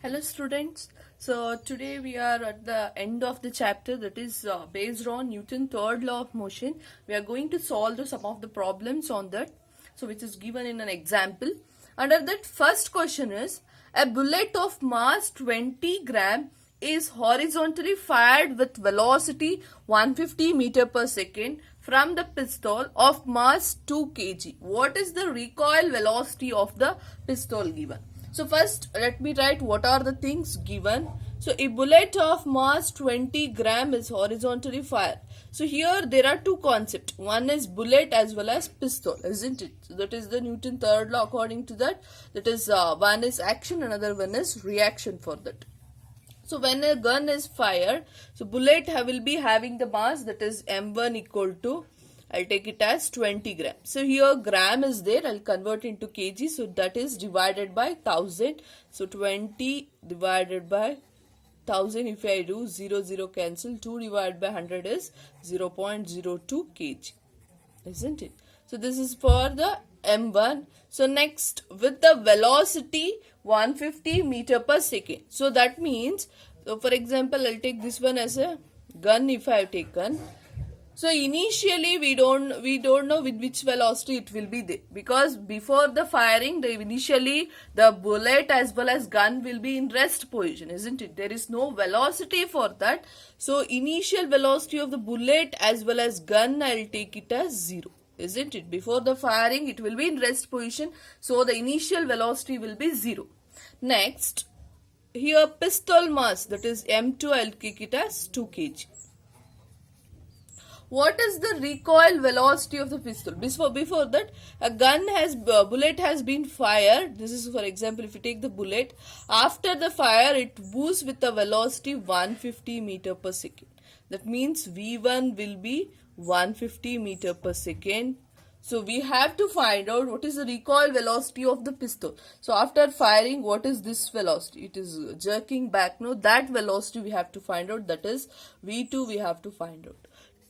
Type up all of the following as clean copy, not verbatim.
Hello students. So today we are at the end of the chapter that is based on Newton's third law of motion. We are going to solve some of the problems on that. So which is given in an example. Under that first question is a bullet of mass 20 gram is horizontally fired with velocity 150 meter per second from the pistol of mass 2 kg. What is the recoil velocity of the pistol given? So first let me write what are the things given. So a bullet of mass 20 gram is horizontally fired. So here there are two concepts. One is bullet as well as pistol, isn't it? So that is the Newton third law according to that. That is one is action, another one is reaction for that. So when a gun is fired, so bullet will be having the mass that is m1 equal to, I'll take it as 20 gram. So here gram is there, I'll convert into kg. So that is divided by 1000. So 20 divided by 1000, if I do 0, 0 cancel, 2 divided by 100 is 0.02 kg, isn't it? So this is for the m1. So next, with the velocity 150 meter per second. So that means, so for example, I'll take this one as a gun if I have taken. So initially we don't know with which velocity it will be there, because before the firing initially the bullet as well as gun will be in rest position, isn't it? There is no velocity for that. So initial velocity of the bullet as well as gun, I'll take it as 0, isn't it? Before the firing it will be in rest position, so the initial velocity will be 0. Next, here pistol mass, that is m2, I'll take it as 2 kg. What is the recoil velocity of the pistol? Before that, a bullet has been fired. This is, for example, if you take the bullet, after the fire it moves with a velocity 150 meter per second. That means V1 will be 150 meter per second. So we have to find out what is the recoil velocity of the pistol. So after firing, what is this velocity? It is jerking back. No, that velocity we have to find out. That is V2 we have to find out.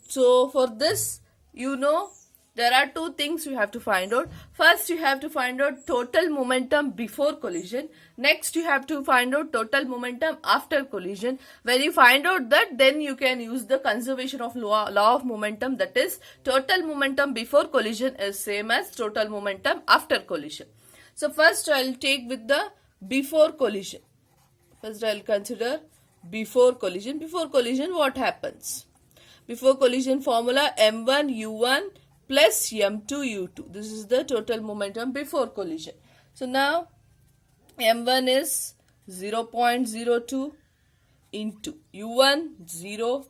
So for this, there are two things you have to find out. First, you have to find out total momentum before collision. Next, you have to find out total momentum after collision. When you find out that, then you can use the conservation of law of momentum. That is, total momentum before collision is same as total momentum after collision. So first, I will take with the before collision. First, I will consider before collision. Before collision, what happens? Before collision formula, m1 u1 plus m2 u2. This is the total momentum before collision. So now m1 is 0.02 into u1 0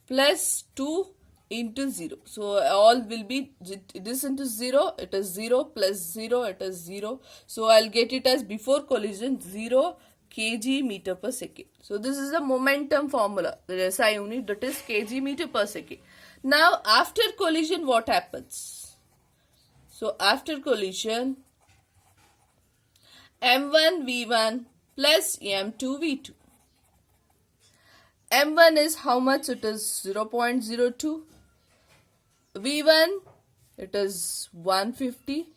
plus 2 into 0. So all will be this into 0. It is 0 plus 0. It is 0. So I'll get it as before collision 0 kg meter per second. So this is the momentum formula, the SI unit, that is kg meter per second. Now after collision, what happens? So after collision, m1 v1 plus m2 v2. m1 is how much? It is 0.02. v1, it is 150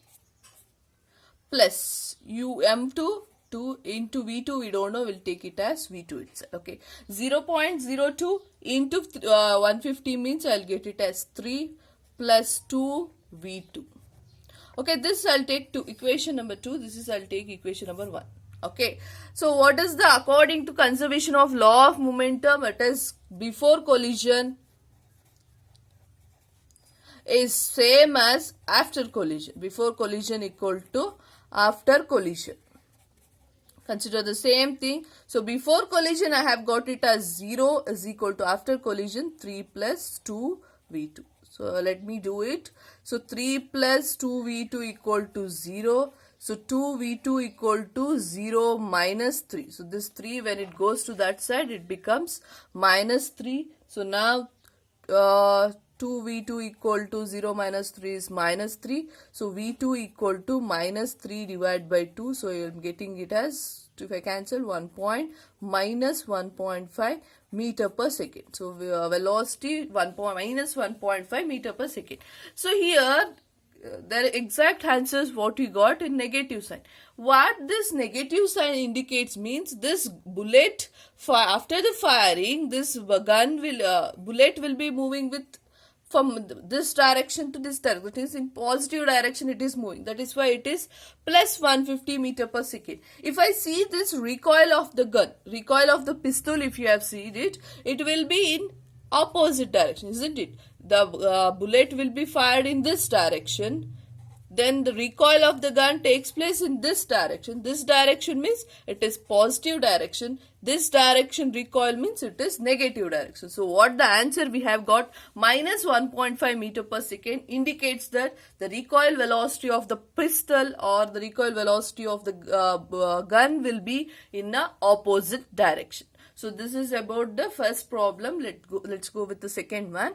plus m2 2 into V2, we don't know, we'll take it as V2 itself. Okay, 0.02 into 150 means I'll get it as 3 plus 2 V2. Okay, this I'll take to equation number 2. This is I'll take equation number 1. Okay, so what is the, according to conservation of law of momentum, it is before collision is same as after collision. Before collision equal to after collision. Consider the same thing. So before collision I have got it as 0 is equal to after collision 3 plus 2 V2. So let me do it. So 3 plus 2 V2 equal to 0. So 2 V2 equal to 0 minus 3. So this 3, when it goes to that side, it becomes minus 3. So now 2 V2 equal to 0 minus 3 is minus 3. So V2 equal to minus 3 divided by 2. So I am getting it as, if I cancel, minus 1.5 meter per second. So velocity minus 1.5 meter per second. So here the exact answer is what we got in negative sign. What this negative sign indicates means this bullet, after the firing, this bullet will be moving with from this direction to this direction. That is in positive direction it is moving. That is why it is plus 150 meter per second. If I see this recoil of the gun, recoil of the pistol, if you have seen it, it will be in opposite direction, isn't it? The bullet will be fired in this direction. Then the recoil of the gun takes place in this direction. This direction means it is positive direction. This direction recoil means it is negative direction. So what the answer we have got, minus 1.5 meter per second, indicates that the recoil velocity of the pistol or the recoil velocity of the gun will be in the opposite direction. So this is about the first problem. Let's go with the second one.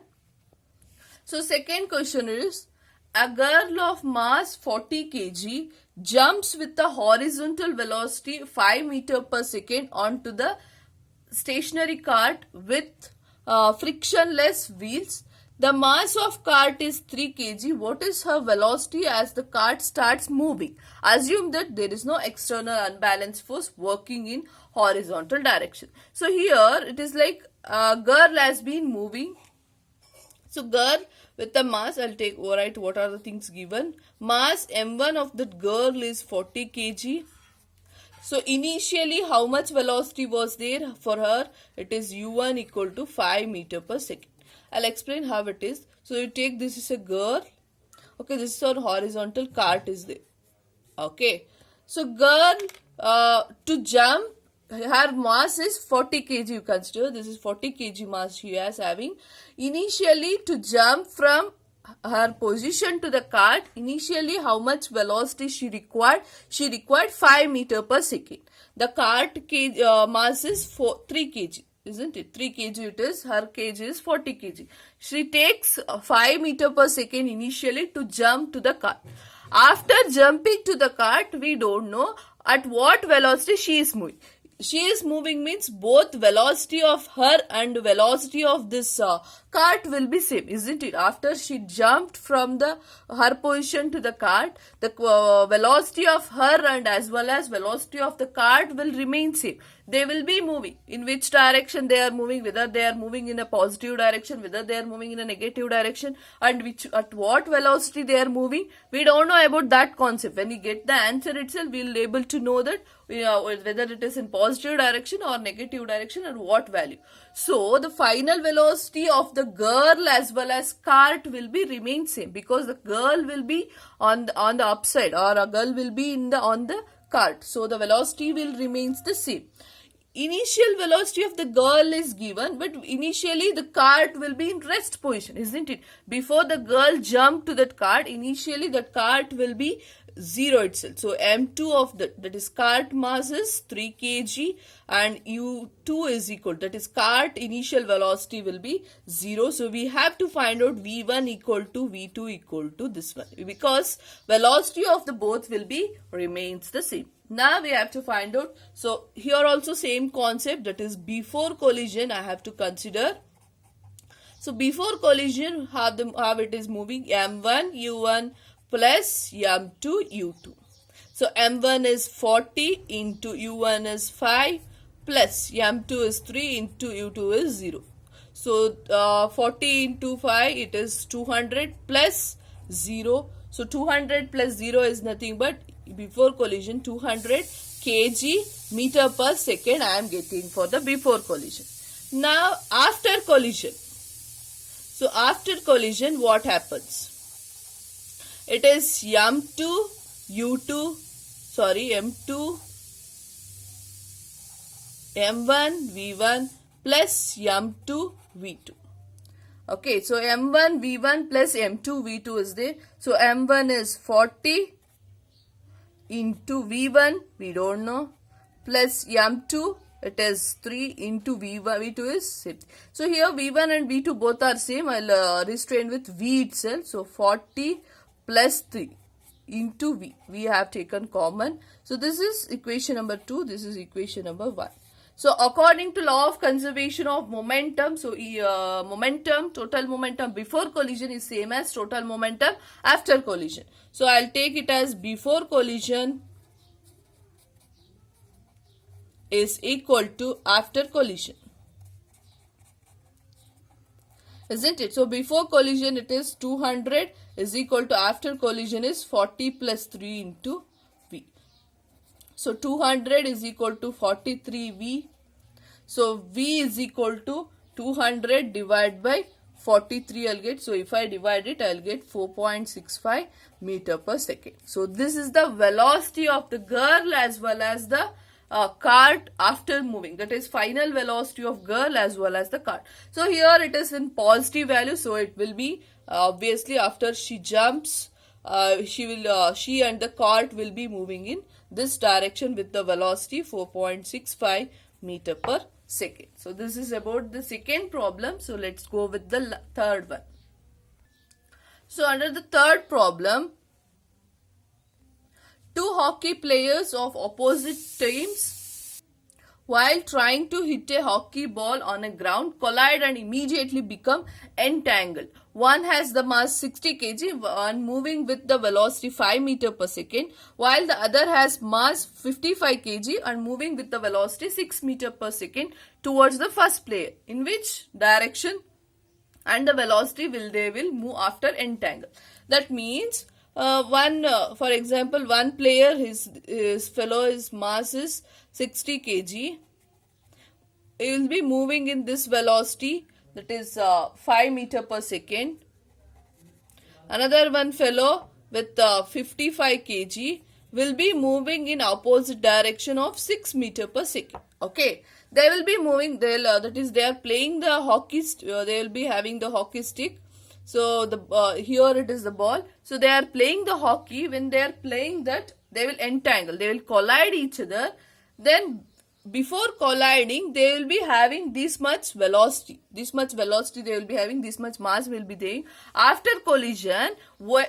So second question is, a girl of mass 40 kg jumps with a horizontal velocity 5 meter per second onto the stationary cart with frictionless wheels. The mass of cart is 3 kg. What is her velocity as the cart starts moving? Assume that there is no external unbalanced force working in horizontal direction. So here it is like a girl has been moving. So girl with the mass, I'll take overwrite what are the things given. Mass m1 of that girl is 40 kg. So initially how much velocity was there for her? It is u1 equal to 5 meter per second. I'll explain how it is. So you take, this is a girl. Okay, this is our horizontal cart is there. Okay. So girl to jump, her mass is 40 kg, you consider. This is 40 kg mass she is having. Initially to jump from her position to the cart, initially how much velocity she required? She required 5 meter per second. The cart mass is 3 kg. Isn't it? 3 kg it is. Her kg is 40 kg. She takes 5 meter per second initially to jump to the cart. After jumping to the cart, we don't know at what velocity she is moving. She is moving means both velocity of her and velocity of this cart will be same, isn't it? After she jumped from her position to the cart, the velocity of her and as well as velocity of the cart will remain same. They will be moving. In which direction they are moving, whether they are moving in a positive direction, whether they are moving in a negative direction, and at what velocity they are moving, we don't know about that concept. When we get the answer itself, we will be able to know that whether it is in positive direction or negative direction and what value. So the final velocity of the girl as well as cart will be remain same, because the girl will be on the upside, or a girl will be on the cart. So the velocity will remains the same. Initial velocity of the girl is given, but initially the cart will be in rest position, isn't it? Before the girl jump to that cart, initially that cart will be 0 itself. So m2 of that is cart mass is 3 kg and u2 is equal, that is cart initial velocity will be 0. So we have to find out v1 equal to v2 equal to this one, because velocity of the both will be remains the same. Now we have to find out. So here also same concept, that is before collision I have to consider. So before collision, how it is moving, m1 u1 plus m2 u2. So m1 is 40 into u1 is 5 plus m2 is 3 into u2 is 0. So 40 into 5 it is 200 plus 0. So 200 plus 0 is nothing but before collision 200 kg meter per second I am getting for the before collision. Now after collision. So after collision what happens? It is m2 m2 m1 v1 plus m2 v2. Okay, so m1 v1 plus m2 v2 is there. So m1 is 40 into v1, we don't know, plus m2, it is 3 into v2 is 6. So here v1 and v2 both are same. I'll restrain with v itself. So 40 plus 3 into v. We have taken common. So this is equation number 2. This is equation number 1. So according to law of conservation of momentum, so total momentum before collision is same as total momentum after collision. So I'll take it as before collision is equal to after collision. Isn't it? So before collision it is 200 is equal to after collision is 40 plus 3 into V. So 200 is equal to 43 V. So V is equal to 200 divided by 43 I'll get. So if I divide it, I'll get 4.65 meter per second. So this is the velocity of the girl as well as the cart after moving. That is final velocity of girl as well as the cart. So here it is in positive value. So it will be obviously after she jumps, she and the cart will be moving in this direction with the velocity 4.65 meter per second. So this is about the second problem. So let's go with the third one. So under the third problem, two hockey players of opposite teams, while trying to hit a hockey ball on a ground, collide and immediately become entangled. One has the mass 60 kg, one moving with the velocity 5 meter per second, while the other has mass 55 kg and moving with the velocity 6 meter per second towards the first player. In which direction and the velocity they will move after entangle? That means for example, one player, his mass is 60 kg. He will be moving in this velocity, that is 5 meter per second. Another one fellow with 55 kg will be moving in opposite direction of 6 meter per second. Okay, they will be moving. They are playing the hockey. They will be having the hockey stick. So here it is the ball. So they are playing the hockey. When they are playing that, they will entangle. They will collide each other. Then before colliding, they will be having this much velocity. This much velocity they will be having. This much mass will be there. After collision,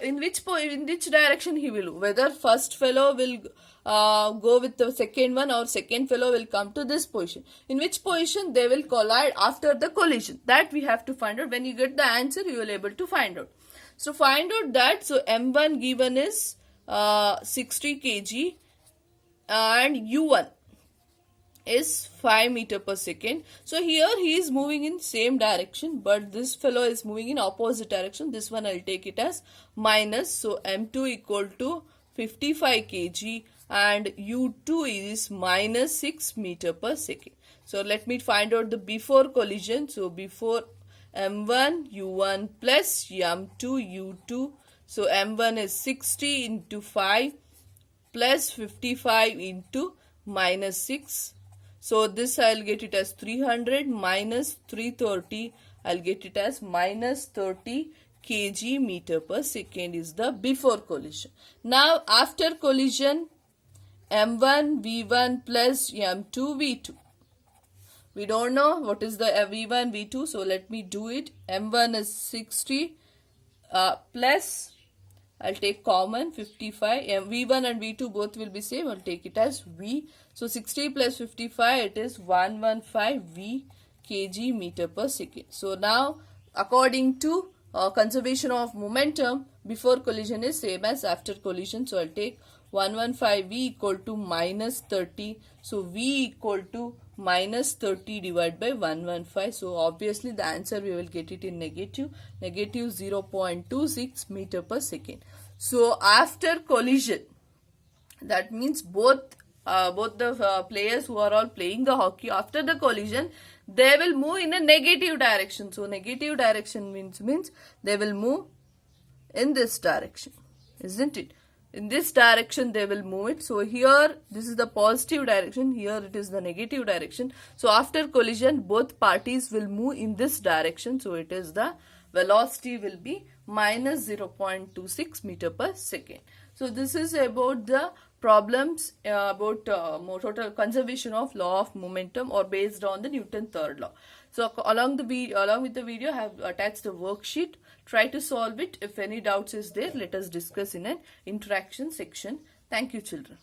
in which direction he will? Whether first fellow will go with the second one or second fellow will come to this position. In which position they will collide after the collision? That we have to find out. When you get the answer, you will be able to find out. So find out that. So M1 given is 60 kg and U1 is 5 meter per second. So here he is moving in same direction, but this fellow is moving in opposite direction. This one I'll take it as minus. So M2 equal to 55 kg and U2 is minus 6 meter per second. So let me find out the before collision. So before M1 U1 plus M2 U2. So M1 is 60 into 5 plus 55 into minus 6. So this I'll get it as 300 minus 330. I'll get it as minus 30 kg meter per second is the before collision. Now after collision, M1 V1 plus M2 V2. We don't know what is the V1 V2. So let me do it. M1 is 60 plus, I'll take common 55. V1 and V2 both will be same. I'll take it as V. So 60 plus 55, it is 115 V kg meter per second. So now according to conservation of momentum, before collision is same as after collision. So I'll take 115 V equal to minus 30. So V equal to minus 30 divided by 115. So obviously the answer we will get it in negative 0.26 meter per second. So after collision, that means both the players who are all playing the hockey, after the collision, they will move in a negative direction. So negative direction means they will move in this direction, isn't it? In this direction they will move it. So here this is the positive direction, here it is the negative direction. So after collision both parties will move in this direction. So it is the velocity will be minus 0.26 meter per second. So this is about the problems about total conservation of law of momentum or based on the Newton's third law. So along with the video I have attached the worksheet. Try to solve it. If any doubts is there, let us discuss in an interaction section. Thank you, children.